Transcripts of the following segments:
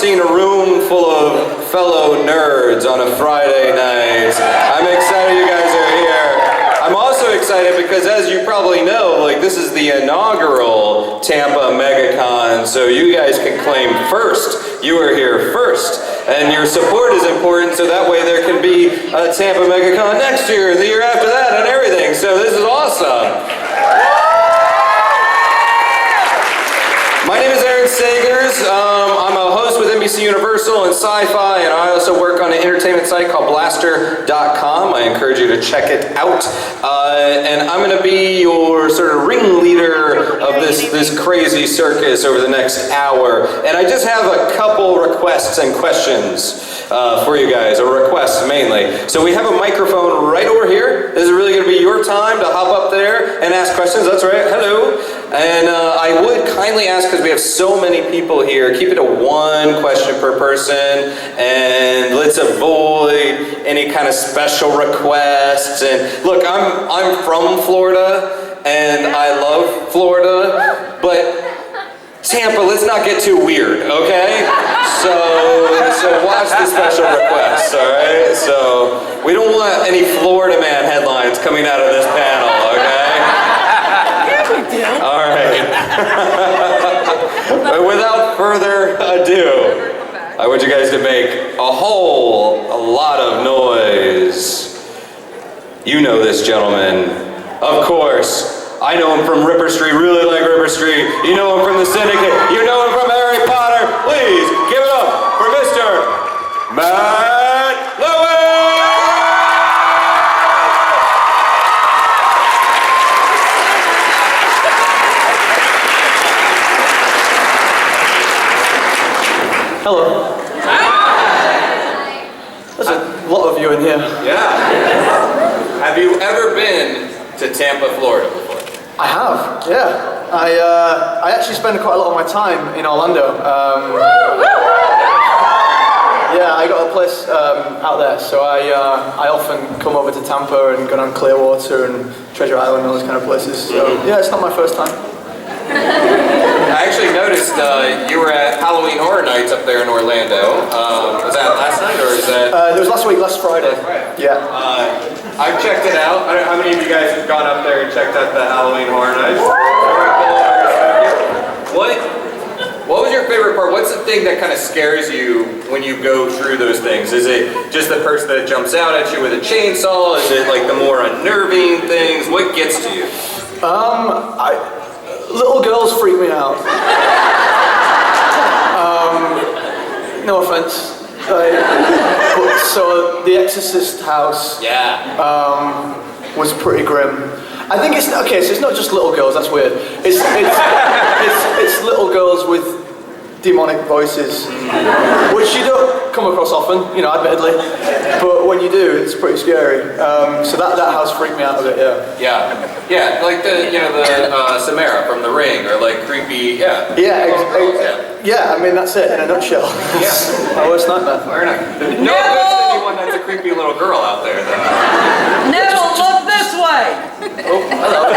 seeing a room full of fellow nerds on a Friday night. I'm excited you guys are here. I'm also excited because, as you probably know, like, this is the inaugural Tampa Megacon, so you guys can claim first. You are here first, and your support is important, so that way there can be a Tampa Megacon next year, and the year after that, and everything. So this is awesome. My name is Sagers. I'm a host with NBC Universal and Sci-Fi, and I also work on an entertainment site called Blaster.com. I encourage you to check it out. And I'm going to be your sort of ringleader of this crazy circus over the next hour. And I just have a couple requests and questions for you guys, or requests mainly. So we have a microphone right over here. This is really going to be your time to hop up there and ask questions. That's right. Hello. And I would kindly ask, because we have so many people here, keep it to one question per person, and let's avoid any kind of special requests. And look, I'm from Florida, and I love Florida, but Tampa, let's not get too weird, okay? So watch the special requests, all right? So we don't want any Florida man headlines coming out of this panel, okay? All right. But without further ado, I want you guys to make a lot of noise. You know this gentleman. Of course. I know him from Ripper Street, really like Ripper Street. You know him from The Syndicate. You know him from Harry Potter. Please give it up for Mr. Matt Lewis! Hello. Hi. There's a lot of you in here. Yeah. Have you ever been to Tampa, Florida before? I have, yeah. I actually spend quite a lot of my time in Orlando. Yeah, I got a place out there, so I often come over to Tampa and go down Clearwater and Treasure Island and those kind of places. So yeah, it's not my first time. I actually noticed you were at Halloween Horror Nights up there in Orlando. Was that last night, or is that? It was last week, last Friday. Yeah. I've checked it out. How many of you guys have gone up there and checked out the Halloween Horror Nights? What was your favorite part? What's the thing that kind of scares you when you go through those things? Is it just the person that jumps out at you with a chainsaw? Is it like the more unnerving things? What gets to you? Little girls freak me out. No offense. So the Exorcist house was pretty grim. I think it's okay. So it's not just little girls. That's weird. It's little girls with demonic voices, which you don't come across often, you know, admittedly. But when you do, it's pretty scary. So that house freaked me out a bit. Yeah, like the Samara from The Ring, or like creepy. Yeah, I mean, that's it in a nutshell. Yeah. My worst nightmare. Fair enough. No offense to anyone that's a creepy little girl out there, though. Neville, look this way! Oh, hello.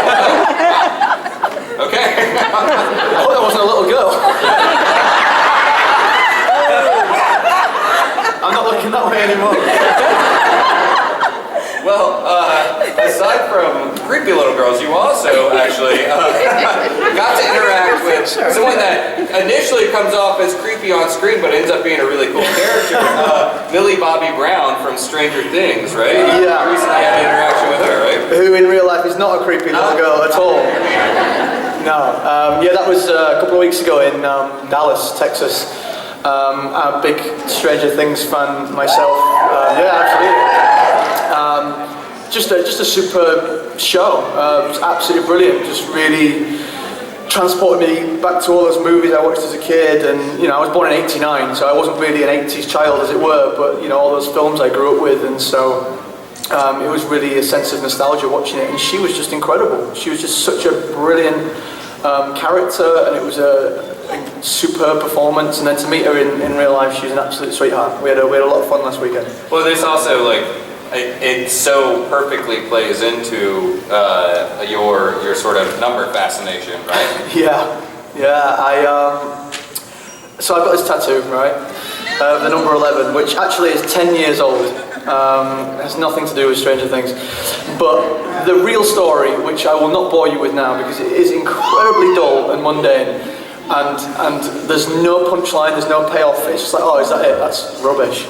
Okay. I thought that wasn't a little girl. I'm not looking that way anymore. Well, aside from creepy little girls, you also actually got to interact with someone that initially comes off as creepy on screen, but ends up being a really cool character, Millie Bobby Brown from Stranger Things, right? Yeah. You recently had an interaction with her, right? Who in real life is not a creepy little girl at all. No. Yeah, that was a couple of weeks ago in Dallas, Texas. I'm a big Stranger Things fan myself. Yeah, absolutely. Just a superb show. It was absolutely brilliant. Just really transported me back to all those movies I watched as a kid. And you know, I was born in '89, so I wasn't really an '80s child, as it were. But you know, all those films I grew up with, and so it was really a sense of nostalgia watching it. And she was just incredible. She was just such a brilliant character, and it was a superb performance. And then to meet her in real life, she was an absolute sweetheart. We had a lot of fun last weekend. Well, this also it so perfectly plays into your sort of number fascination, right? Yeah. So I've got this tattoo, right? the number 11, which actually is 10 years old. Has nothing to do with Stranger Things. But the real story, which I will not bore you with now because it is incredibly dull and mundane, and there's no punchline, there's no payoff. It's just like, oh, is that it? That's rubbish.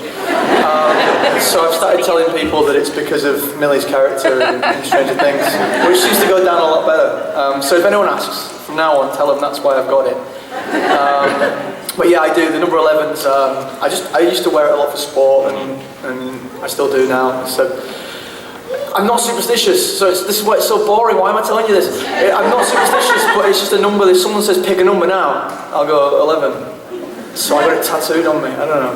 So I've started telling people that it's because of Millie's character in Stranger Things, which seems to go down a lot better. So if anyone asks, from now on, tell them that's why I've got it. But yeah, I do. The number 11's, I used to wear it a lot for sport, and I still do now. So I'm not superstitious, so this is why it's so boring. Why am I telling you this? I'm not superstitious, but it's just a number. If someone says pick a number now, I'll go 11. So I got it tattooed on me. I don't know.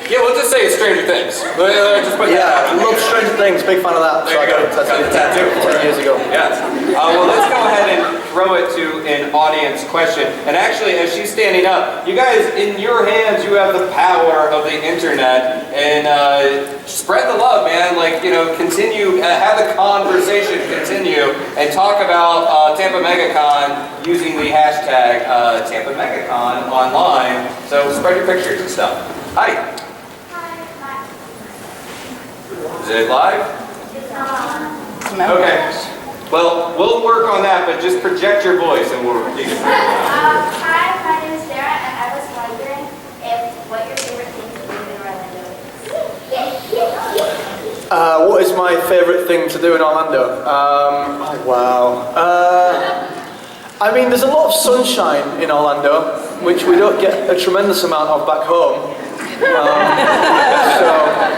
Yeah, we'll just say it's Stranger Things. Just put Yeah, I love Stranger Things. Big fan of that. So I got it tattooed 10 years ago. Yes. Well, let's go ahead and throw it to an audience question. And actually, as she's standing up, you guys, in your hands, you have the power of the internet. And spread the love, man. Like, you know, continue, have the conversation continue, and talk about Tampa Megacon using the hashtag Tampa Megacon online. So spread your pictures and stuff. Hi. Is it live? Okay. Well, we'll work on that, but just project your voice and we'll repeat it. Hi, my name is Sarah, and I was wondering what your favorite thing to do in Orlando is. What is my favourite thing to do in Orlando? Oh, wow. I mean, there's a lot of sunshine in Orlando, which we don't get a tremendous amount of back home. So,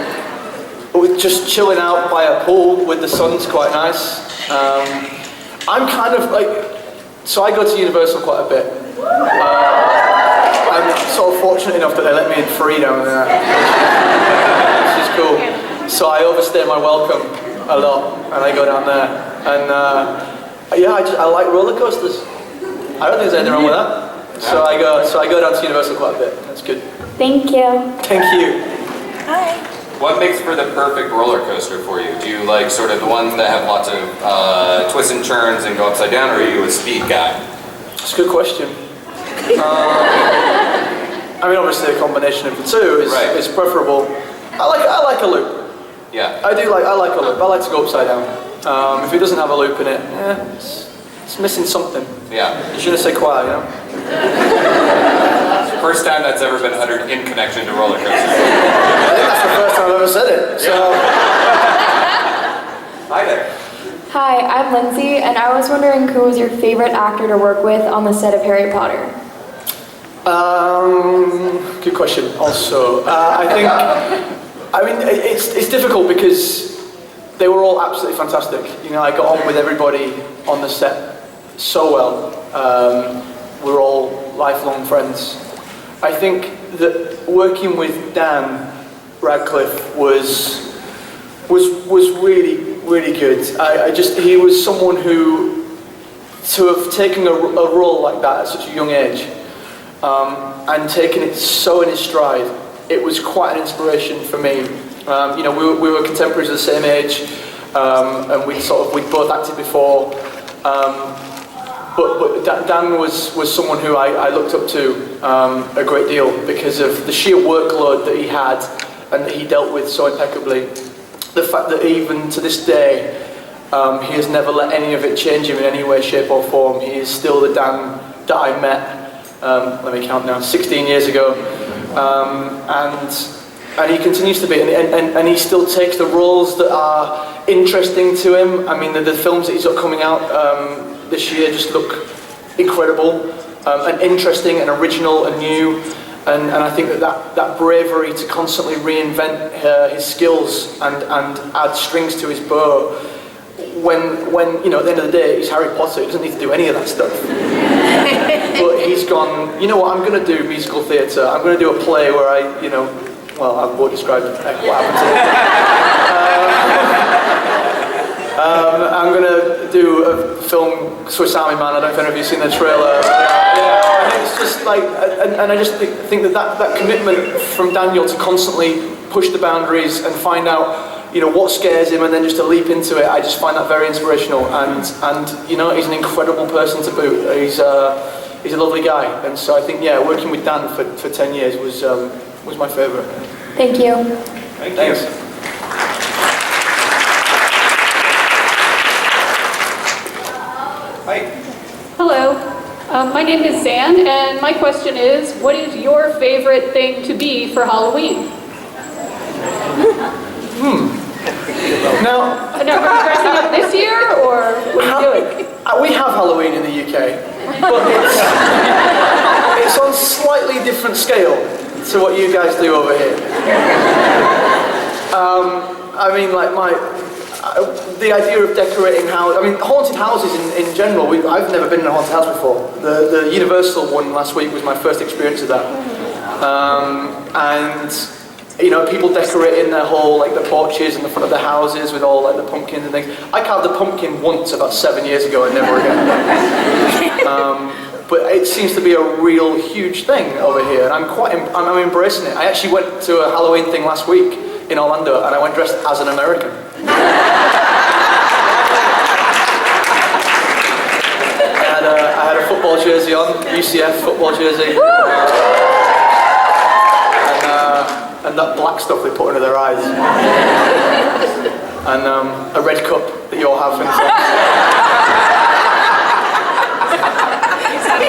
just chilling out by a pool with the sun's quite nice. I'm kind of like, so I go to Universal quite a bit. I'm sort of fortunate enough that they let me in free down there, which is cool. So I overstay my welcome a lot, and I go down there. And yeah, I like roller coasters. I don't think there's anything wrong with that. So I go down to Universal quite a bit. That's good. Thank you. Thank you. Hi. What makes for the perfect roller coaster for you? Do you like sort of the ones that have lots of twists and turns and go upside down, or are you a speed guy? That's a good question. I mean, obviously a combination of the two is preferable. I like a loop. Yeah. I like a loop. I like to go upside down. If it doesn't have a loop in it, it's missing something. Yeah. You shouldn't say quiet, you know? First time that's ever been uttered in connection to roller coasters. I think that's the first time I've ever said it. So. Hi there. Hi, I'm Lindsay, and I was wondering who was your favorite actor to work with on the set of Harry Potter? Good question. Also, I mean, it's difficult because they were all absolutely fantastic. You know, I got on with everybody on the set so well. We're all lifelong friends. I think that working with Dan Radcliffe was really good. He was someone who, to have taken a role like that at such a young age, and taken it so in his stride, it was quite an inspiration for me. You know, we were contemporaries at the same age, and we'd both acted before. But Dan was someone who I looked up to a great deal because of the sheer workload that he had and that he dealt with so impeccably. The fact that even to this day, he has never let any of it change him in any way, shape or form. He is still the Dan that I met, let me count now, 16 years ago. And he continues to be, and he still takes the roles that are interesting to him. I mean, the films that he's got coming out this year just look incredible and interesting and original and new. And I think that bravery to constantly reinvent his skills and add strings to his bow, when you know, at the end of the day, he's Harry Potter, he doesn't need to do any of that stuff. But he's gone, you know what, I'm going to do musical theatre, I'm going to do a play where I, you know, well, I won't describe what happened to him. I'm going to do a film, Swiss Army Man. I don't know if any of you have seen the trailer. Yeah, and it's just like, and I just think that commitment from Daniel to constantly push the boundaries and find out, you know, what scares him, and then just to leap into it, I just find that very inspirational. And you know, he's an incredible person to boot. he's a lovely guy. And so I think, yeah, working with Dan for 10 years was my favourite. Thank you. Thanks. Hi. Hello, my name is Zan, and my question is, what is your favorite thing to be for Halloween? Now, Are you dressing up this year, or what are you doing? we have Halloween in the UK, but it's on slightly different scale to what you guys do over here. I mean, like the idea of decorating haunted houses in general. I've never been in a haunted house before. The Universal one last week was my first experience of that, and you know, people decorating their whole, like the porches in the front of their houses with all like the pumpkins and things. I carved a pumpkin once about 7 years ago and never again. But it seems to be a real huge thing over here, and I'm embracing it. I actually went to a Halloween thing last week in Orlando, and I went dressed as an American. I had a football jersey on, UCF football jersey. And that black stuff they put under their eyes. And a red cup that you all have in front.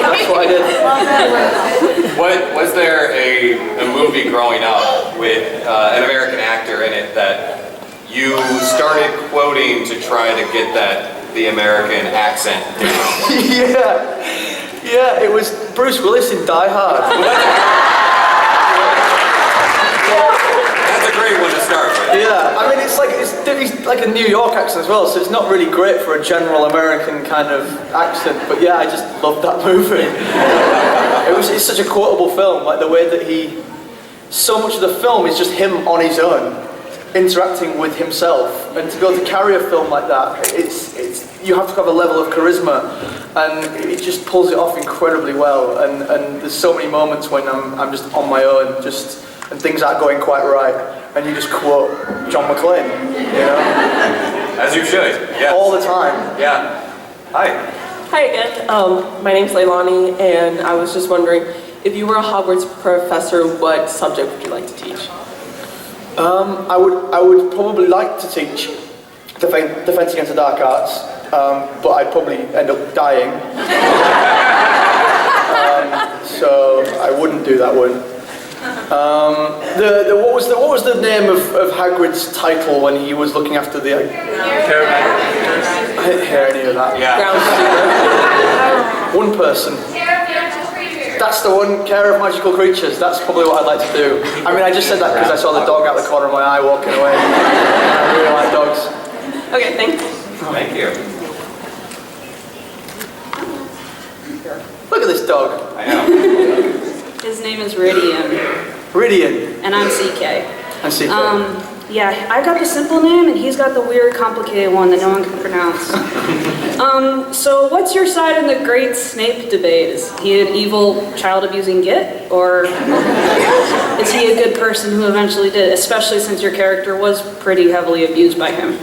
That's what I did. Was there a movie growing up with an American actor in it that you started quoting to try to get the American accent down? Yeah, it was Bruce Willis in Die Hard. That's a great one to start with. Yeah, I mean he's like a New York accent as well, so it's not really great for a general American kind of accent. But yeah, I just loved that movie. It's such a quotable film, like the way that so much of the film is just him on his own, interacting with himself, and to be able to carry a film like that, you have to have a level of charisma, and it just pulls it off incredibly well. And there's so many moments when I'm just on my own, and things aren't going quite right, and you just quote John McClane, you know? As you should, yes. All the time. Yeah. Hi. Hi again. My name's Leilani, and I was just wondering, if you were a Hogwarts professor, what subject would you like to teach? I would probably like to teach Defense Against the Dark Arts, but I'd probably end up dying. So I wouldn't do that one. What was the name of Hagrid's title when he was looking after the... I didn't hear any of that. Yeah. One person. That's the one, care of magical creatures. That's probably what I'd like to do. I mean, I just said that because I saw the dog out the corner of my eye walking away. I really like dogs. Okay, thanks. Thank you. Look at this dog. I know. His name is Ridian, Ridian. and I'm CK. And CK. Yeah, I got the simple name, and he's got the weird, complicated one that no one can pronounce. So what's your side in the great Snape debate? Is he an evil, child-abusing git, or is he a good person who eventually did, especially since your character was pretty heavily abused by him?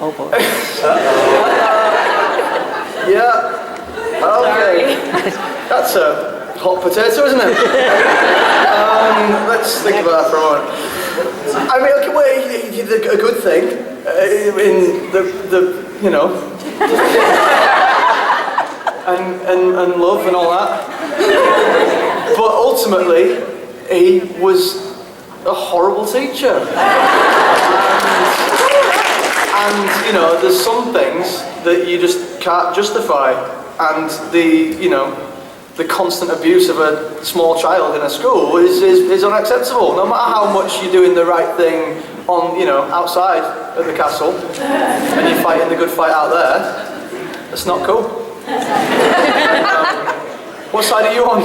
Oh boy. Yeah. Okay. That's a hot potato, isn't it? Let's think about that for a moment. I mean, okay, well, he did a good thing in the you know, and love and all that. But ultimately, he was a horrible teacher. And you know, there's some things that you just can't justify, and the constant abuse of a small child in a school is unacceptable. No matter how much you're doing the right thing outside of the castle, and you're fighting the good fight out there, that's not cool. What side are you on?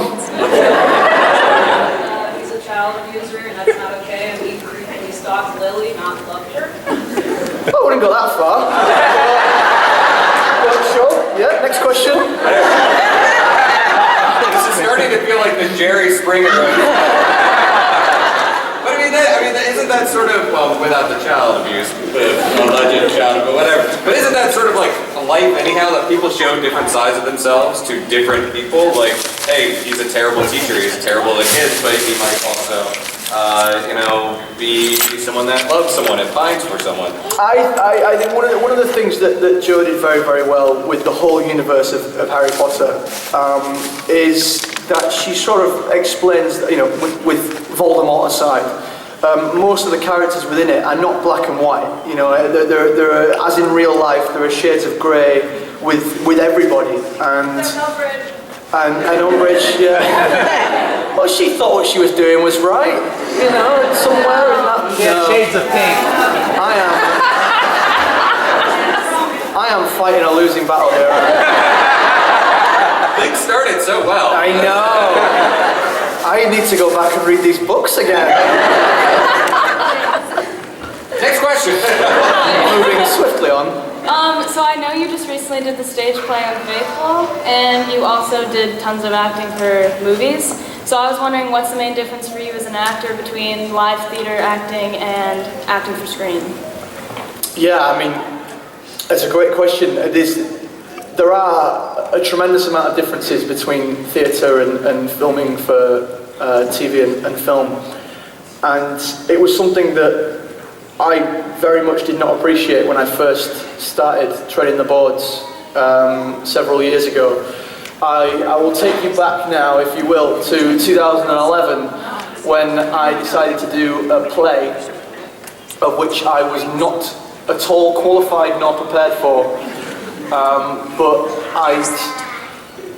He's a child abuser, and that's not okay, and he frequently stalked Lily, not loved her. I wouldn't go that far. Well, sure. Yeah, next question. This is starting to feel like the Jerry Springer. But isn't that sort of, well, without the child abuse, alleged child, but whatever, but isn't that sort of like a life anyhow, that people show different sides of themselves to different people? Like, hey, he's a terrible teacher, he's terrible at kids, but he might also, be someone that loves someone and finds for someone. I think one of the things that Jo did very, very well with the whole universe of Harry Potter is that she sort of explains, with Voldemort aside, most of the characters within it are not black and white. There are, as in real life, there are shades of grey with everybody. And Umbridge, yeah. Well, she thought what she was doing was right. Somewhere in that. Yeah, shades of pink. I am fighting a losing battle here. Things started so well. I know. I need to go back and read these books again. Next question. Moving swiftly on. So I know you just recently did the stage play Unfaithful, and you also did tons of acting for movies. So I was wondering, what's the main difference for you as an actor between live theater acting and acting for screen? Yeah, I mean, that's a great question. There are a tremendous amount of differences between theatre and filming for TV and film. And it was something that I very much did not appreciate when I first started treading the boards several years ago. I will take you back now, if you will, to 2011 when I decided to do a play of which I was not at all qualified nor prepared for, but I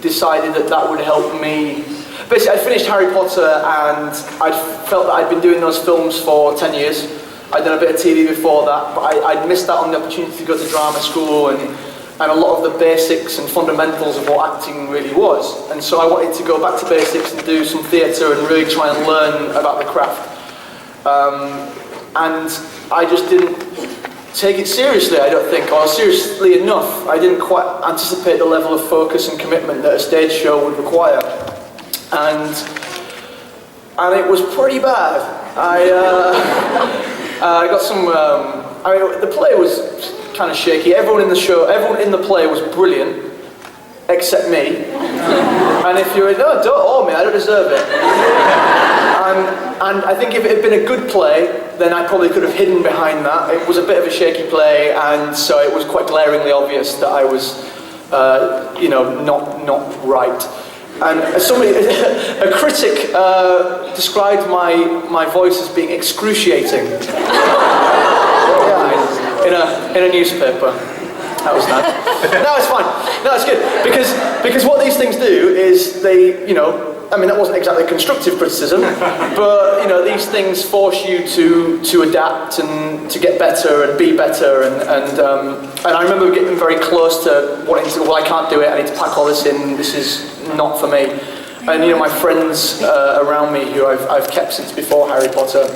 decided that would help me. Basically, I finished Harry Potter and I felt that I'd been doing those films for 10 years. I'd done a bit of TV before that, but I'd missed out on the opportunity to go to drama school and a lot of the basics and fundamentals of what acting really was. And so I wanted to go back to basics and do some theatre and really try and learn about the craft. And I just didn't take it seriously, I don't think, or seriously enough. I didn't quite anticipate the level of focus and commitment that a stage show would require. And it was pretty bad. I got some, the play was kind of shaky. Everyone in the play was brilliant, except me. And if you were, no, don't owe me, I don't deserve it. And I think if it had been a good play, then I probably could have hidden behind that. It was a bit of a shaky play, and so it was quite glaringly obvious that I was, not right. And a critic described my voice as being excruciating. Yeah, in a newspaper. That was nice. No, it's fine. No, it's good because what these things do is they, that wasn't exactly constructive criticism, but these things force you to adapt and to get better and be better, and I remember getting very close to wanting to. Well, I can't do it. I need to pack all this in. This is not for me. And my friends around me, who I've kept since before Harry Potter,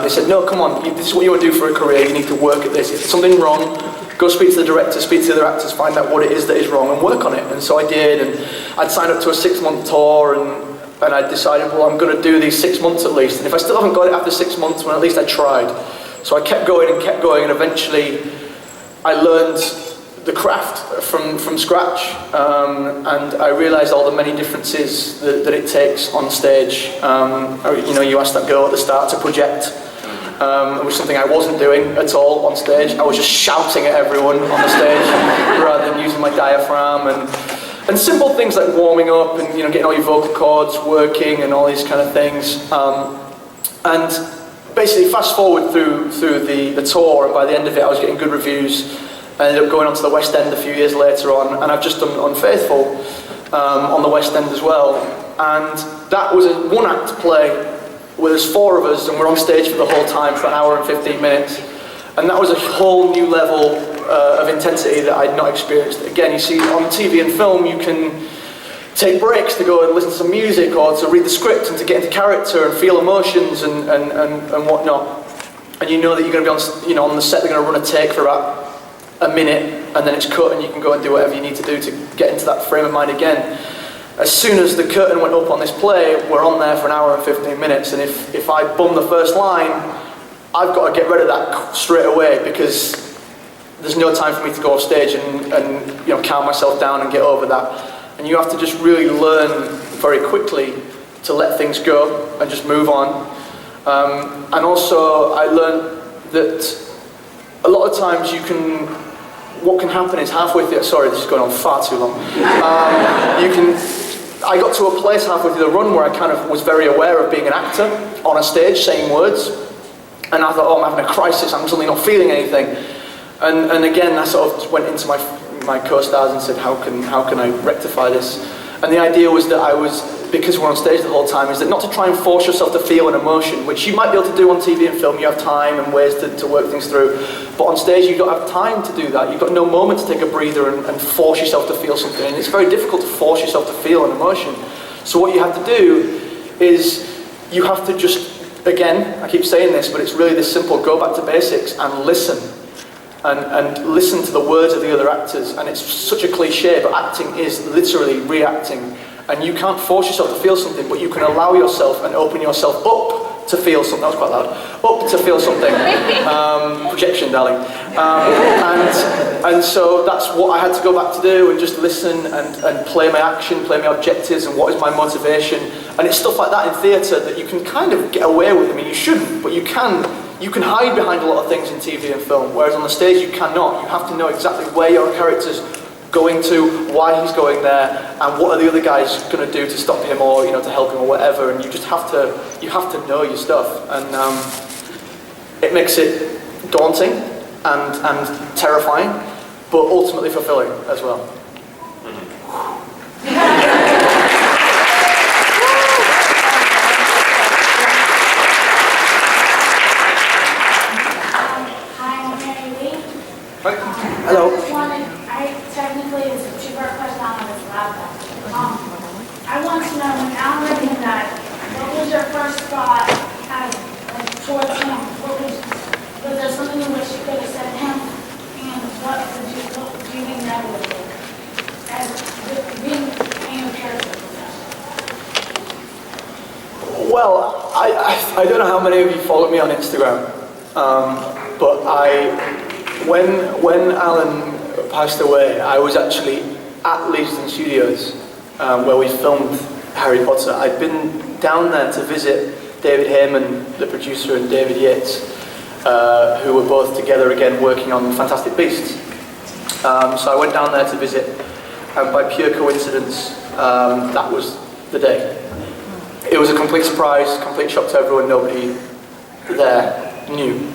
they said, no, come on, this is what you want to do for a career. You need to work at this. If there's something wrong, go speak to the director, speak to the other actors, find out what it is that is wrong and work on it. And so I did, and I'd signed up to a 6-month tour, and I decided, well, I'm going to do these 6 months at least. And if I still haven't got it after 6 months, well, at least I tried. So I kept going, and eventually I learned the craft from scratch, and I realised all the many differences that it takes on stage. You asked that girl at the start to project. It was something I wasn't doing at all on stage. I was just shouting at everyone on the stage rather than using my diaphragm, and simple things like warming up and getting all your vocal cords working and all these kind of things. And basically, fast forward through the tour, and by the end of it, I was getting good reviews. I ended up going on to the West End a few years later on, and I've just done Unfaithful on the West End as well. And that was a one-act play where there's 4 of us, and we're on stage for the whole time for an hour and 15 minutes. And that was a whole new level of intensity that I'd not experienced. Again, you see, on TV and film, you can take breaks to go and listen to some music or to read the script and to get into character and feel emotions and whatnot. And you know that you're going to be on the set, they're going to run a take for about a minute, and then it's cut and you can go and do whatever you need to do to get into that frame of mind again. As soon as the curtain went up on this play, we're on there for an hour and 15 minutes, and if I bum the first line, I've got to get rid of that straight away because there's no time for me to go off stage and calm myself down and get over that. And you have to just really learn very quickly to let things go and just move on. And also I learned that a lot of times what can happen is halfway through, sorry this is going on far too long, I got to a place halfway through the run where I kind of was very aware of being an actor on a stage saying words, and I thought, oh, I'm having a crisis, I'm suddenly not feeling anything. And again, I sort of went into my co-stars and said, how can I rectify this? And the idea was that because we're on stage the whole time, is that not to try and force yourself to feel an emotion, which you might be able to do on TV and film, you have time and ways to work things through, but on stage you don't have time to do that, you've got no moment to take a breather and force yourself to feel something, and it's very difficult to force yourself to feel an emotion. So what you have to do is, you have to just, again, I keep saying this, but it's really this simple, go back to basics and listen. And listen to the words of the other actors, and it's such a cliche, but acting is literally reacting. And you can't force yourself to feel something, but you can allow yourself and open yourself up to feel something. That was quite loud. Up to feel something. Projection, darling. And so that's what I had to go back to do, and just listen and play my action, play my objectives, and what is my motivation. And it's stuff like that in theatre that you can kind of get away with. I mean, you shouldn't, but you can hide behind a lot of things in TV and film, whereas on the stage you cannot. You have to know exactly where your character's going to, why he's going there, and what are the other guys going to do to stop him or to help him or whatever. And you just have to know your stuff, and it makes it daunting and terrifying, but ultimately fulfilling as well. Hello. Technically, it's a two-part question on this laptop. I want to know, when Alan Rickman died, what was your first thought towards him? Was there something you wish you could have said to him? And what do you think that would do? As being a character. Well, I don't know how many of you follow me on Instagram, but when Alan passed away, I was actually at Legion Studios where we filmed Harry Potter. I'd been down there to visit David Heyman, the producer, and David Yates, who were both together again working on Fantastic Beasts. So I went down there to visit, and by pure coincidence, that was the day. It was a complete surprise, complete shock to everyone. Nobody there knew.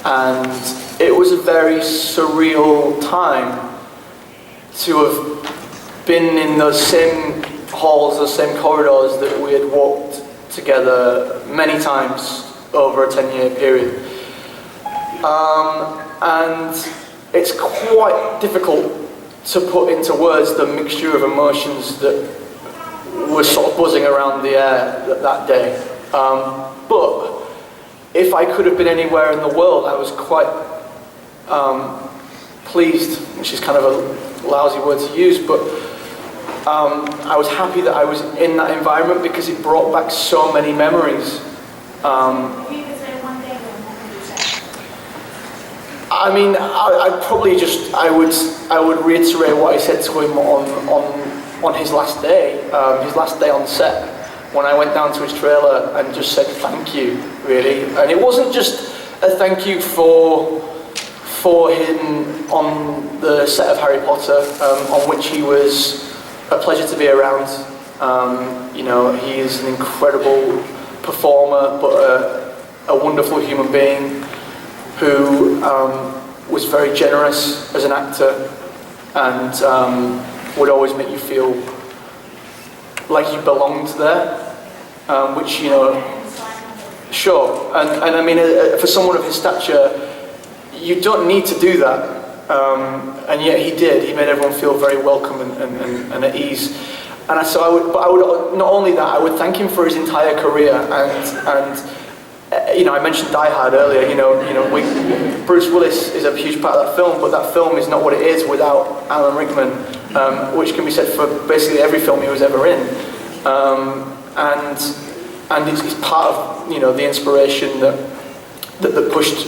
And it was a very surreal time to have been in those same halls, those same corridors that we had walked together many times over a 10-year period. And it's quite difficult to put into words the mixture of emotions that were sort of buzzing around the air that day. But if I could have been anywhere in the world, I was quite pleased, which is kind of a lousy word to use, but I was happy that I was in that environment because it brought back so many memories. I mean, I would reiterate what I said to him on his last day on set, when I went down to his trailer and just said thank you, really. And it wasn't just a thank you for him on the set of Harry Potter, on which he was a pleasure to be around. He is an incredible performer, but a wonderful human being who was very generous as an actor and would always make you feel like you belonged there, which, sure. And I mean, for someone of his stature, you don't need to do that. And yet he did. He made everyone feel very welcome and at ease. And I would not only that, I would thank him for his entire career. And I mentioned Die Hard earlier. Bruce Willis is a huge part of that film, but that film is not what it is without Alan Rickman, which can be said for basically every film he was ever in. And and it's part of the inspiration that pushed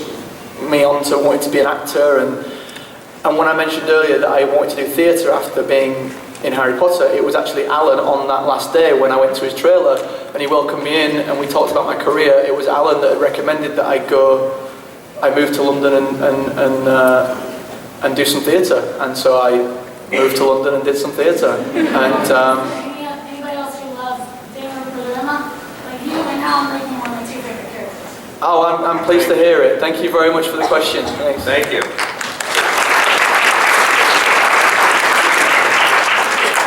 me on to wanting to be an actor. And when I mentioned earlier that I wanted to do theatre after being in Harry Potter, it was actually Alan on that last day when I went to his trailer and he welcomed me in and we talked about my career. It was Alan that had recommended that I move to London and do some theatre, and so I moved to London and did some theatre. And anybody else who loves Daniel Berlema, like you and Alan Rickman, one of my two favorite characters. oh, I'm pleased to hear it. Thank you very much for the question. Thanks. Thank you.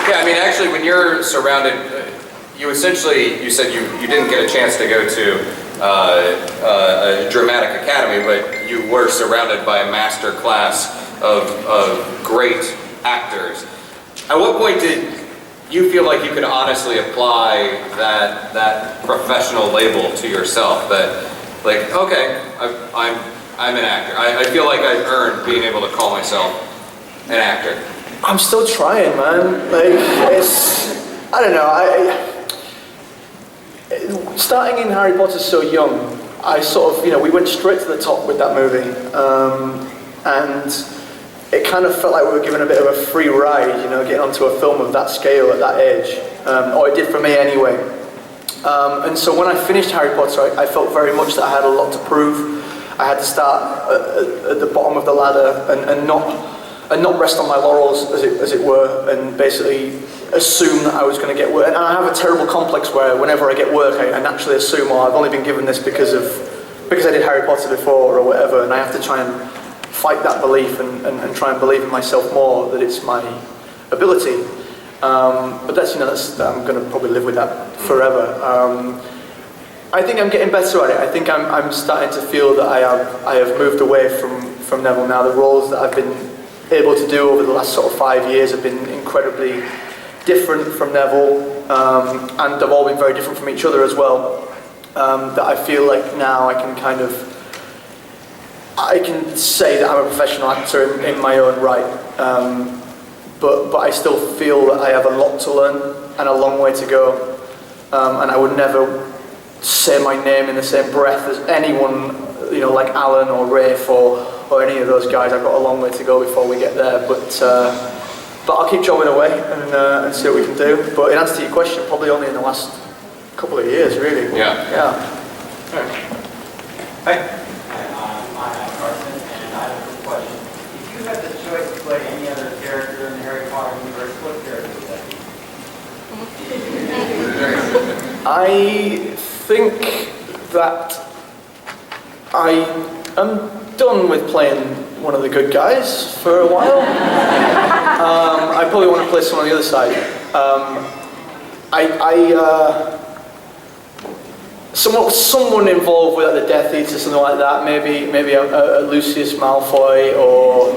Yeah, I mean, actually, when you're surrounded, you said you didn't get a chance to go to a dramatic academy, but you were surrounded by a master class of great actors. At what point did you feel like you could honestly apply that professional label to yourself? That, like, okay, I'm an actor. I feel like I've earned being able to call myself an actor. I'm still trying, man. Like, I don't know. Starting in Harry Potter so young, I sort of, we went straight to the top with that movie, and it kind of felt like we were given a bit of a free ride, getting onto a film of that scale at that age, or it did for me anyway. And so when I finished Harry Potter, I felt very much that I had a lot to prove. I had to start at the bottom of the ladder and not rest on my laurels, as it were, and basically assume that I was going to get work. And I have a terrible complex where whenever I get work, I naturally assume, I've only been given this because I did Harry Potter before or whatever, and I have to try and fight that belief and try and believe in myself more that it's my ability. But that's I'm going to probably live with that forever. I think I'm getting better at it. I think I'm starting to feel that I have moved away from Neville now. The roles that I've been able to do over the last sort of 5 years have been incredibly different from Neville, and they've all been very different from each other as well. That I feel like now I can say that I'm a professional actor in my own right, but I still feel that I have a lot to learn and a long way to go, and I would never say my name in the same breath as anyone, like Alan or Rafe or any of those guys. I've got a long way to go before we get there, but I'll keep chopping away and see what we can do. But in answer to your question, probably only in the last couple of years, really. Yeah. Hey. I'm Carson, and I have a question. If you had the choice to play any other character in the Harry Potter universe, what character would that be? I think that I am done with playing one of the good guys for a while. I probably want to play someone on the other side. Someone involved with the Death Eater, something like that. Maybe a Lucius Malfoy or.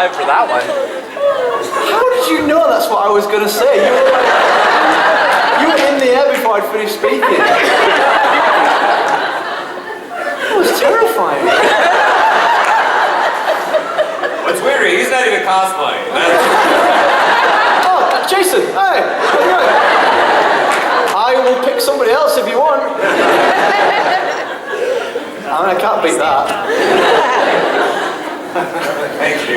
For that one. How did you know that's what I was going to say? You were in the air before I'd finished speaking. That was terrifying. What's weird, he's not even cosplaying. Oh, Jason, hi. I will pick somebody else if you want. I can't beat that. Thank you.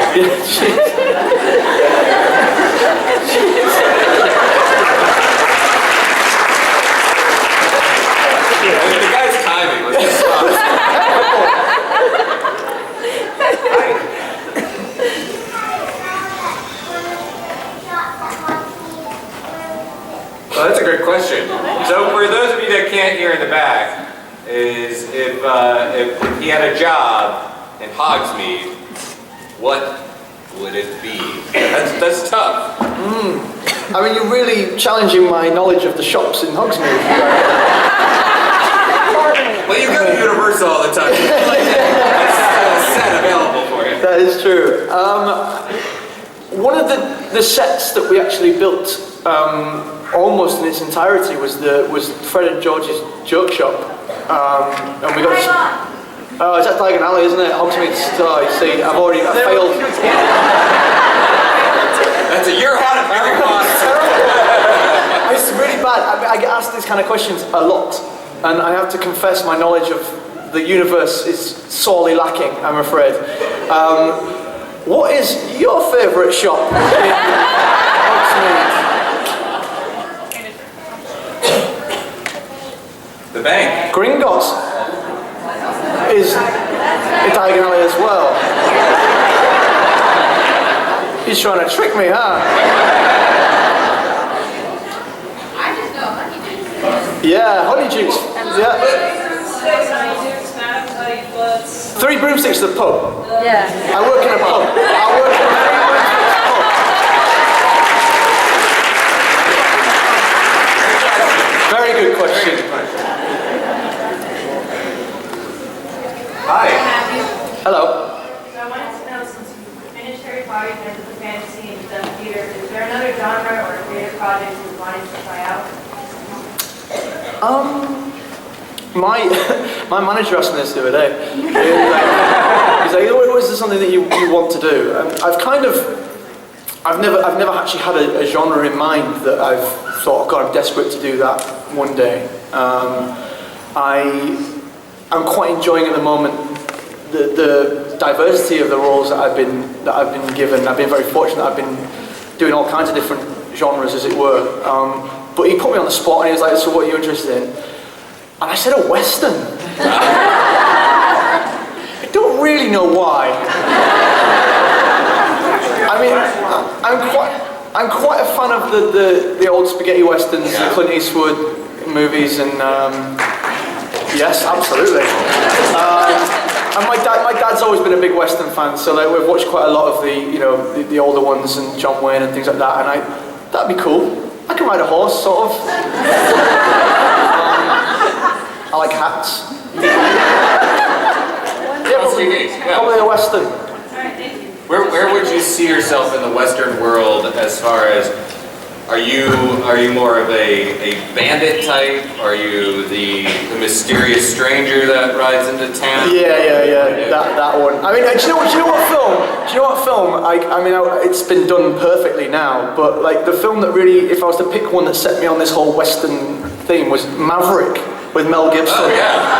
The guy's timing was just Well, that's a good question. So for those of you that can't hear in the back, is if he had a job in Hogsmeade, what would it be? That's tough. I mean, you're really challenging my knowledge of the shops in Hogsmeade. Well, you go to Universal all the time. It's a set available for you. That is true. One of the sets that we actually built almost in its entirety was Fred and George's joke shop, and we got. Oh, it's at Diagon Alley, isn't it? Hogsmeade. Oh, you see, I failed. That's a year out of Megacon. It's really bad. I get asked these kind of questions a lot, and I have to confess my knowledge of the universe is sorely lacking, I'm afraid. What is your favourite shop in Hogsmeade? The bank. Gringotts is a Diagon Alley as well. He's trying to trick me, huh? Yeah, Honeydukes. Yeah. 3 broomsticks to the pub. Yeah. I work in a pub. Very good question. Hi. Hello. So I wanted to know, since you finished Harry Potter, you did the fantasy and you've done theater, is there another genre or creative project you wanted to try out? My manager asked me this the other day. He's like, "Oh, is this something that you want to do?" I've never actually had a genre in mind that I've thought, God, I'm desperate to do that one day. I'm quite enjoying at the moment the diversity of the roles that I've been given. I've been very fortunate. I've been doing all kinds of different genres, as it were. But he put me on the spot and he was like, "So what are you interested in?" And I said, "A Western." I don't really know why. I mean, I'm quite a fan of the old spaghetti westerns, the Clint Eastwood movies, and yes, absolutely. And my dad's always been a big Western fan, so like, we've watched quite a lot of the older ones and John Wayne and things like that. And that'd be cool. I can ride a horse, sort of. I like hats. Probably a Western. Where would you see yourself in the Western world as far as, are you more of a bandit type? Are you the mysterious stranger that rides into town? Yeah. That one. I mean, do you know what film? It's been done perfectly now, but like the film that really, if I was to pick one that set me on this whole Western theme, was Maverick with Mel Gibson. Oh yeah.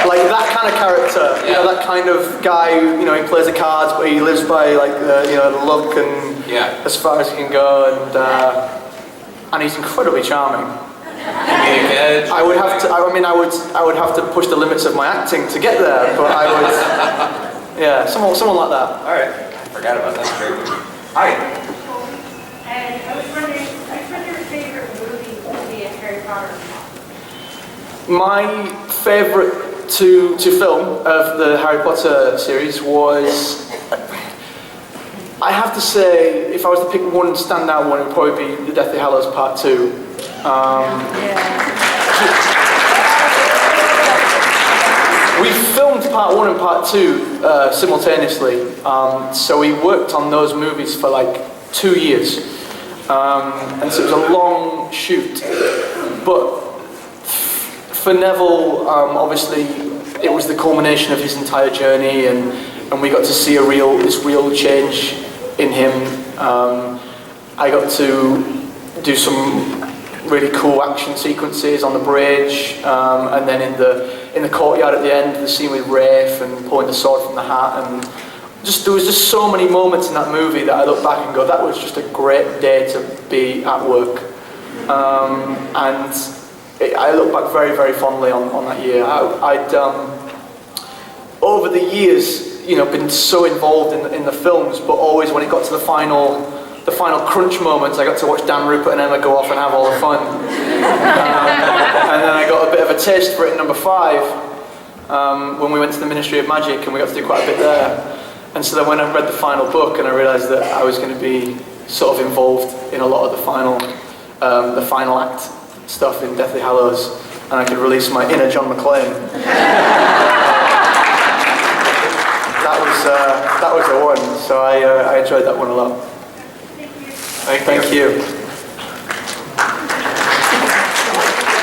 Like that kind of character, that kind of guy who, he plays the cards, but he lives by like the luck and as far as he can go, and he's incredibly charming. I would have to. I would have to push the limits of my acting to get there, but I would. Yeah, someone like that. All right, I forgot about that. Very good. Hi. And I was wondering, which one your favorite movie would be in Harry Potter? My favourite to film of the Harry Potter series was, I have to say, if I was to pick one standout one, it would probably be The Deathly Hallows Part 2. We filmed Part 1 and Part 2 simultaneously, so we worked on those movies for like 2 years, and so it was a long shoot, but for Neville, obviously, it was the culmination of his entire journey, and we got to see this real change in him. I got to do some really cool action sequences on the bridge, and then in the courtyard at the end, the scene with Rafe and pulling the sword from the hat, and there was just so many moments in that movie that I look back and go, that was just a great day to be at work, and I look back very, very fondly on that year. I'd over the years, been so involved in the films, but always when it got to the final crunch moments, I got to watch Dan, Rupert and Emma go off and have all the fun. And then I got a bit of a taste for it in number 5, when we went to the Ministry of Magic, and we got to do quite a bit there. And so then when I read the final book, and I realised that I was going to be sort of involved in a lot of the final act stuff in Deathly Hallows, and I could release my inner John McClane. That was the one. So I enjoyed that one a lot. Thank you.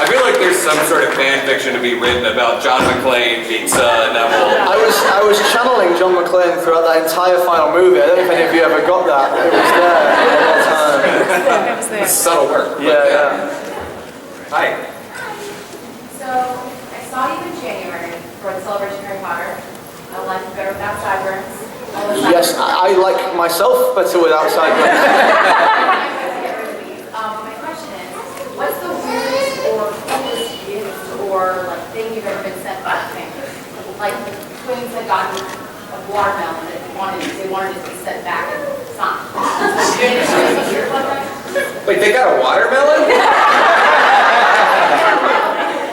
I feel like there's some sort of fan fiction to be written about John McClane meets Neville. I was channeling John McClane throughout that entire final movie. I don't know if any of you ever got that. It was there all the time. It was there. It's subtle work. but Yeah. Hi. So, I saw you in January for the celebration of Harry Potter. I like it better without sideburns. Yes, I like myself better without sideburns. My question is, what's the weirdest or coolest gift or like thing you've ever been sent by a family? Like the twins had gotten a watermelon that they wanted it to be sent back and signed. Wait, they got a watermelon?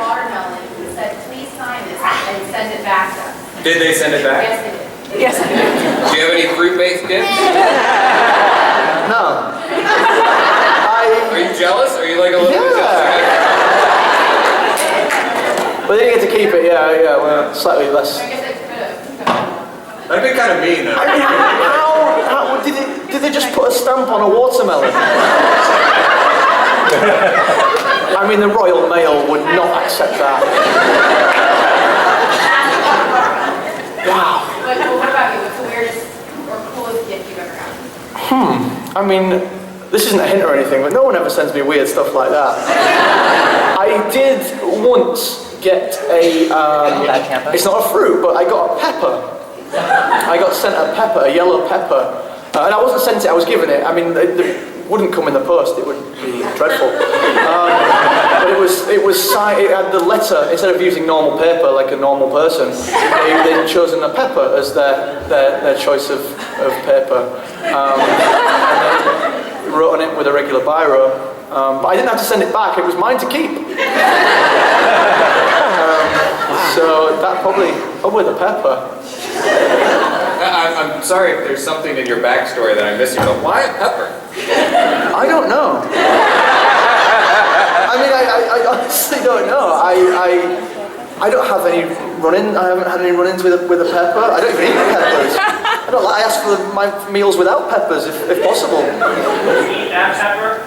Watermelon who said, please sign this and send it back to us. Did they send it back? Yes, they did. Yes. Do you have any fruit-based gifts? No. Are you jealous? Are you like a little bit jealous? But they didn't get to keep it, yeah, well, slightly less. I guess they could have. That'd be kind of mean, though. I mean, how did they just put a stamp on a watermelon? I mean, the Royal Mail would not accept that. Wow. But what about you? What's the weirdest or coolest gift you've ever gotten? I mean, this isn't a hint or anything, but no one ever sends me weird stuff like that. I did once get a, it's not a fruit, but I got a pepper. I got sent a pepper, a yellow pepper. And I wasn't sent it, I was given it. I mean, it wouldn't come in the post, it would be dreadful. But it had the letter, instead of using normal paper like a normal person, they'd chosen a pepper as their choice of paper. And then wrote on it with a regular biro. But I didn't have to send it back, it was mine to keep. So that probably the pepper. I'm sorry if there's something in your backstory that I'm missing, but why a pepper? I don't know. I mean, I honestly don't know. I don't have any run-in. I haven't had any run-ins with a pepper. I don't even eat peppers. I ask for my meals without peppers if possible. Eat that pepper?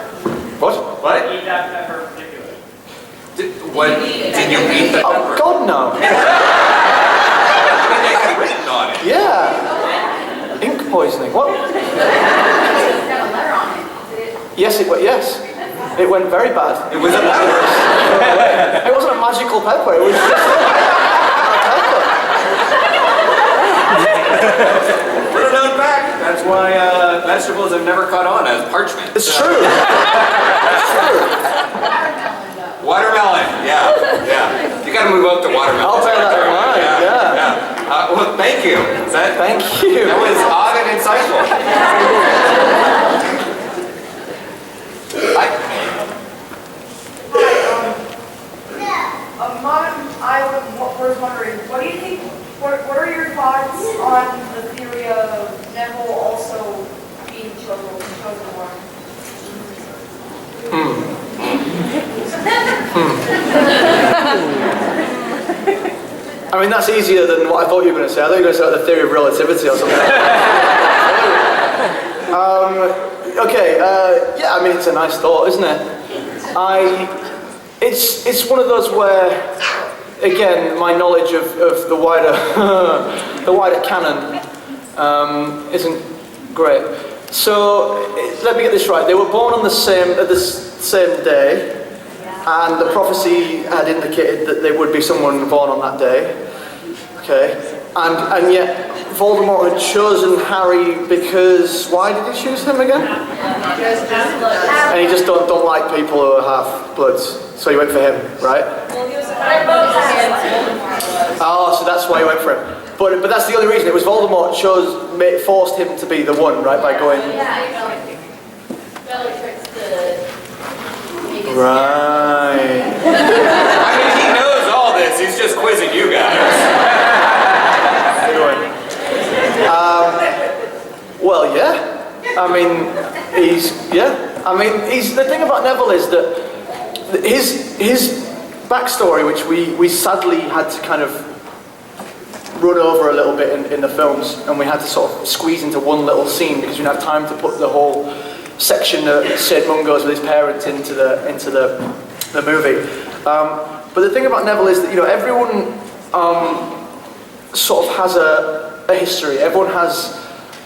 What? What? Eat that pepper particularly. Did you eat the Oh pepper? God, no. They had written on it. Yeah. Ink poisoning. What? It's got a letter on it. Yes, it went. Yes, it went very bad. It was a pepper. It wasn't a magical pepper. It was just a pepper. Little known fact. That's why vegetables have never caught on as parchment. It's true. It's true. Watermelon. Yeah. You got to move up to watermelon. I'll bear that in mind. Yeah. Well, thank you. Thank you. That was odd and insightful. I was wondering, what do you think, what are your thoughts on the theory of Neville also being chosen one? I mean, that's easier than what I thought you were going to say. I thought you were going to say like the theory of relativity or something. Yeah, I mean, it's a nice thought, isn't it? It's one of those where, again, my knowledge of the wider the wider canon isn't great. So let me get this right. They were born on the same day, and the prophecy had indicated that there would be someone born on that day. Okay, and yet Voldemort had chosen Harry because why did he choose him again? And he just don't like people who are half-bloods, so he went for him, right? Oh, so that's why he went for him. But that's the only reason. It was Voldemort forced him to be the one, right? By going. Right. I mean, he knows all this. He's just quizzing you guys. Well, yeah. I mean, the thing about Neville is that his backstory, which we sadly had to kind of run over a little bit in the films, and we had to sort of squeeze into one little scene because we didn't have time to put the whole section that Sid Mungo's with his parents into the movie. But the thing about Neville is that, you know, everyone sort of has a history. Everyone has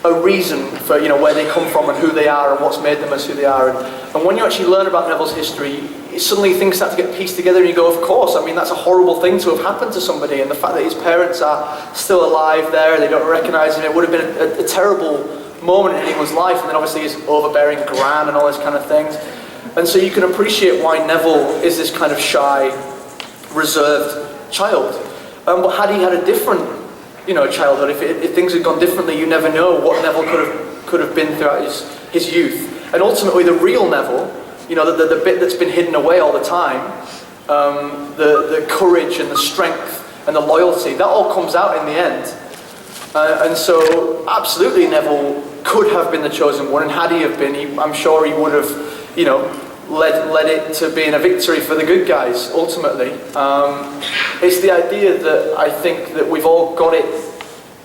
a reason for, you know, where they come from and who they are and what's made them as who they are. And when you actually learn about Neville's history, suddenly things start to get pieced together and you go, of course, I mean, that's a horrible thing to have happened to somebody, and the fact that his parents are still alive there, they don't recognise him, it would have been a terrible moment in anyone's life, and then obviously his overbearing gran and all those kind of things. And so you can appreciate why Neville is this kind of shy, reserved child. But had he had a different, you know, childhood, if things had gone differently, you never know what Neville could have been throughout his youth. And ultimately the real Neville, you know, the bit that's been hidden away all the time, the courage and the strength and the loyalty, that all comes out in the end. And so absolutely Neville could have been the chosen one, and had he have been, I'm sure he would have, you know, led it to being a victory for the good guys, ultimately. It's the idea that I think that we've all got it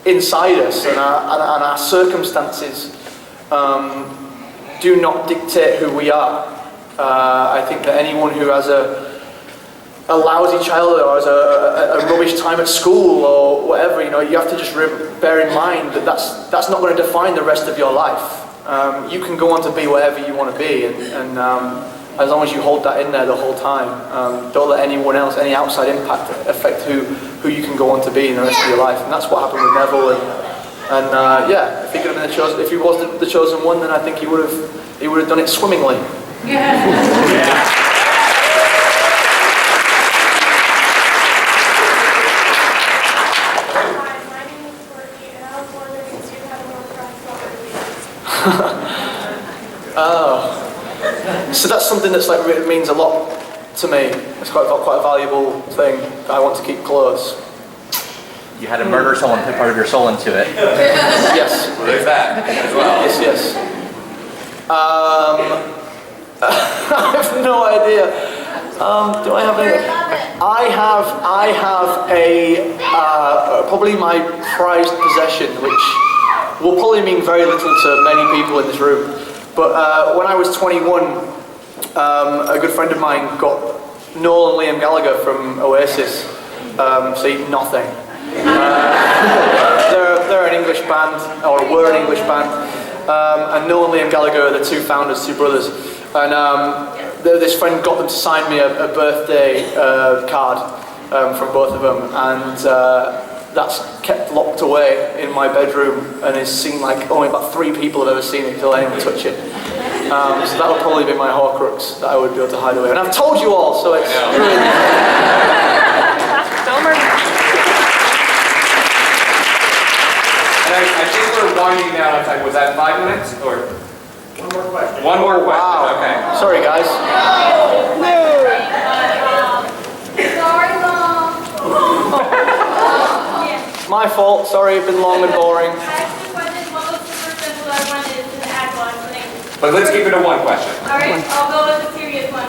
inside us, and our circumstances do not dictate who we are. I think that anyone who has a lousy childhood or has a rubbish time at school or whatever, you know, you have to just bear in mind that that's not going to define the rest of your life. You can go on to be whatever you want to be, and as long as you hold that in there the whole time, don't let anyone else, any outside impact affect who you can go on to be in the rest of your life. And that's what happened with Neville. And yeah, if he could have been the chosen, if he was the chosen one, then I think he would have done it swimmingly. Yeah. Oh, so that's something that's like really means a lot to me. It's quite a valuable thing that I want to keep close. You had to murder someone, put part of your soul into it. Yes. Well, there's that as well. Yes. I have no idea. Do I have any? I have a probably my prized possession, which will probably mean very little to many people in this room. But when I was 21, a good friend of mine got Noel and Liam Gallagher from Oasis, so nothing. They're an English band, or were an English band, and Noel and Liam Gallagher are the two founders, two brothers. And this friend got them to sign me a birthday card from both of them, and that's kept locked away in my bedroom and is seen like only about 3 people have ever seen it until anyone touch it. So that would probably be my Horcrux that I would be able to hide away. And I've told you all, so it's really... And I think we're winding down on time. Was that 5 minutes or? One more question. One more question. Wow. Okay. Sorry, guys. Sorry, Mom. My fault. Sorry, it's been long and boring. I asked the question, what was the first symbol I wanted to add one thing? But let's keep it to one question. Alright, I'll go with the serious one.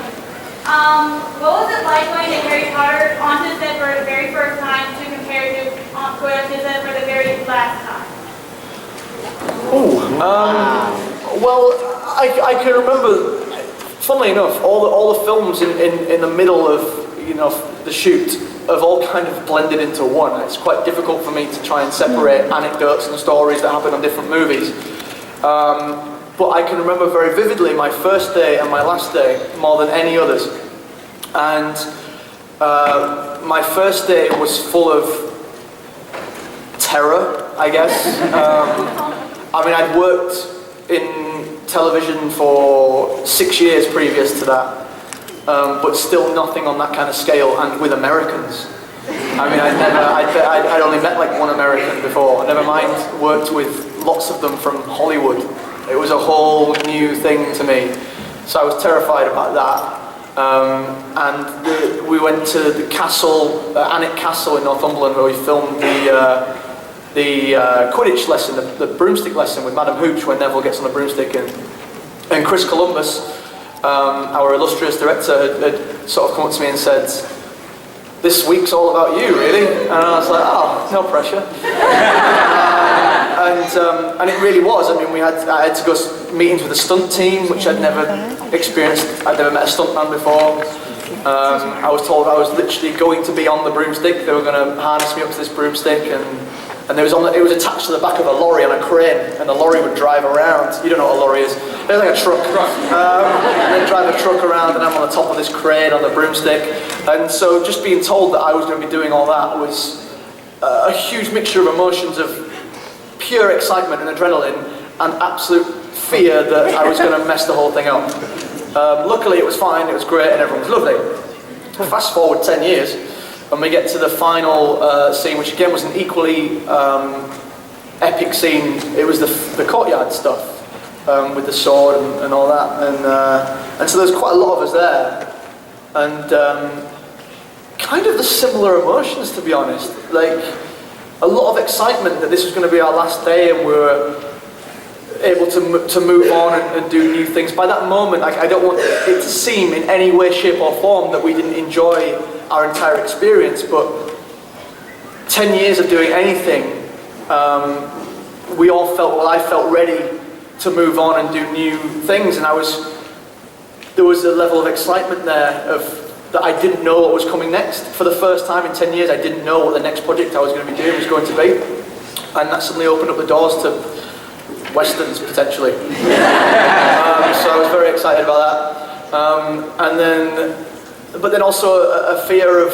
What was it like going to Harry Potter onto set for the very first time to compare to going onto set for the very last time? Ooh, well, I can remember, funnily enough, all the films in the middle of, you know, the shoot have all kind of blended into one. It's quite difficult for me to try and separate anecdotes and stories that happen on different movies. But I can remember very vividly my first day and my last day more than any others. And my first day was full of terror, I guess. I mean, I'd worked in television for 6 years previous to that, but still nothing on that kind of scale, and with Americans. I mean, I'd only met like one American before, never mind worked with lots of them from Hollywood. It was a whole new thing to me, so I was terrified about that. And we went to the castle, Alnwick Castle in Northumberland, where we filmed the Quidditch lesson, the broomstick lesson with Madam Hooch, when Neville gets on the broomstick, and Chris Columbus, our illustrious director, had sort of come up to me and said, "This week's all about you, really?" And I was like, "Oh, no pressure." And it really was. I mean, I had to go meetings with the stunt team, which I'd never experienced. I'd never met a stuntman before. I was told I was literally going to be on the broomstick. They were going to harness me up to this broomstick, and it was attached to the back of a lorry on a crane, and the lorry would drive around. You don't know what a lorry is. It's like a truck. And they'd drive a truck around, and I'm on the top of this crane on the broomstick. And so just being told that I was going to be doing all that was a huge mixture of emotions of pure excitement and adrenaline and absolute fear that I was going to mess the whole thing up. Luckily it was fine, it was great, and everyone was lovely. Fast forward 10 years, and we get to the final scene, which again was an equally epic scene. It was the courtyard stuff, with the sword and all that, and so there's quite a lot of us there, and kind of the similar emotions, to be honest. Like, a lot of excitement that this was going to be our last day, and we were able to move on and do new things. By that moment, I don't want it to seem in any way, shape or form that we didn't enjoy our entire experience, but 10 years of doing anything, we all felt, well, I felt ready to move on and do new things, and there was a level of excitement there that I didn't know what was coming next. For the first time in 10 years, I didn't know what the next project I was going to be doing was going to be, and that suddenly opened up the doors to Westerns, potentially. So I was very excited about that. But then also a fear of,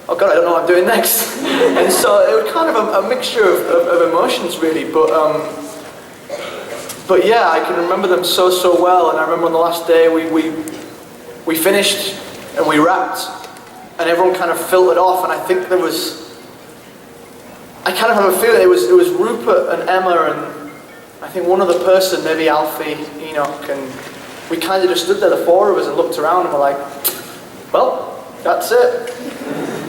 oh God, I don't know what I'm doing next. And so it was kind of a mixture of emotions, really. But yeah, I can remember them so well. And I remember on the last day we finished and we wrapped, and everyone kind of filtered off. And I think I kind of have a feeling it was Rupert and Emma and I think one other person, maybe Alfie, Enoch, and we kind of just stood there, the four of us, and looked around and were like, well, that's it.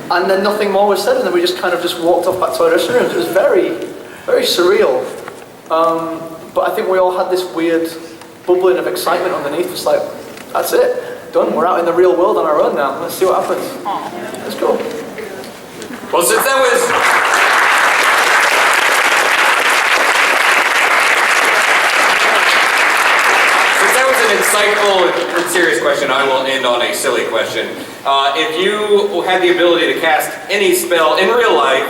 And then nothing more was said, and then we just kind of just walked off back to our dressing rooms. It was very, very surreal. But I think we all had this weird bubbling of excitement underneath. It's like, that's it, done. We're out in the real world on our own now. Let's see what happens. Let's go. Well, since that was... insightful and serious question, I will end on a silly question. If you had the ability to cast any spell in real life,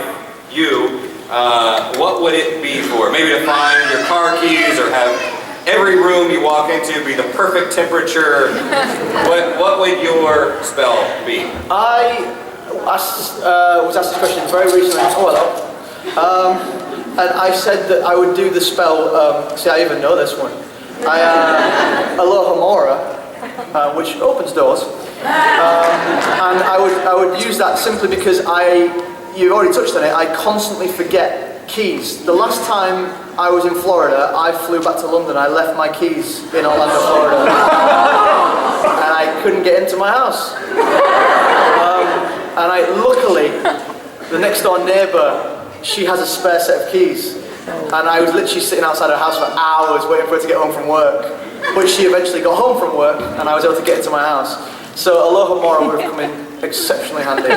what would it be for? Maybe to find your car keys, or have every room you walk into be the perfect temperature. What would your spell be? I was asked this question very recently. And I said that I would do the spell, see, I even know this one. Aloha Mora, which opens doors, and I would use that simply because you've already touched on it, I constantly forget keys. The last time I was in Florida, I flew back to London, I left my keys in Orlando, Florida, and I couldn't get into my house. And luckily, the next door neighbour, she has a spare set of keys. And I was literally sitting outside her house for hours waiting for her to get home from work. But she eventually got home from work, and I was able to get into my house. So Aloha Mora would have come in exceptionally handy.